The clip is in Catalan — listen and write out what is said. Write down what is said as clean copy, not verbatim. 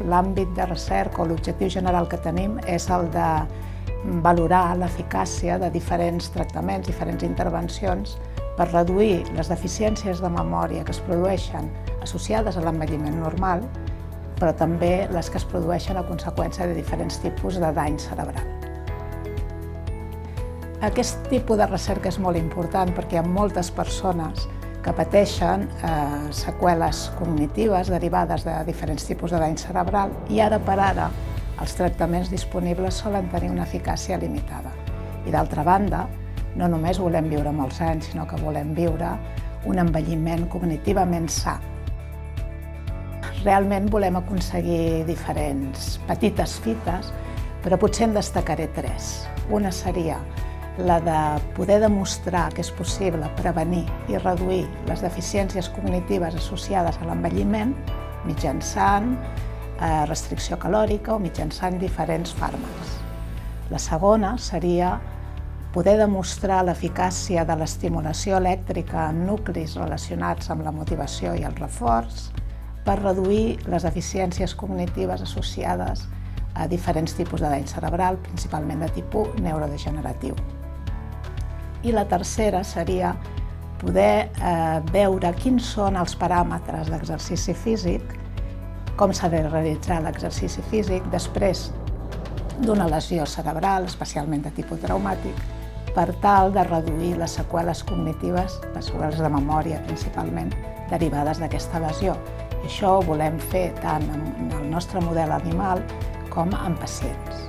l'àmbit de recerca o l'objectiu general que tenim és el de valorar l'eficàcia de diferents tractaments, diferents intervencions per reduir les deficiències de memòria que es produeixen associades a l'envelliment normal, però també les que es produeixen a conseqüència de diferents tipus de dany cerebral. Aquest tipus de recerca és molt important perquè hi ha moltes persones que pateixen seqüeles cognitives derivades de diferents tipus de dany cerebral i ara per ara els tractaments disponibles solen tenir una eficàcia limitada. I d'altra banda, no només volem viure molts anys, sinó que volem viure un envelliment cognitivament sa. Realment volem aconseguir diferents petites fites, però potser en destacaré tres. Una seria la de poder demostrar que és possible prevenir i reduir les deficiències cognitives associades a l'envelliment mitjançant restricció calòrica o mitjançant diferents fàrmacs. La segona seria poder demostrar l'eficàcia de l'estimulació elèctrica en nuclis relacionats amb la motivació i el reforç per reduir les deficiències cognitives associades a diferents tipus de dany cerebral, principalment de tipus neurodegeneratiu. I la tercera seria poder veure quins són els paràmetres d'exercici físic, com s'ha de realitzar l'exercici físic després d'una lesió cerebral, especialment de tipus traumàtic, per tal de reduir les seqüeles cognitives, les seqüeles de memòria principalment, derivades d'aquesta lesió. I això ho volem fer tant en el nostre model animal com en pacients.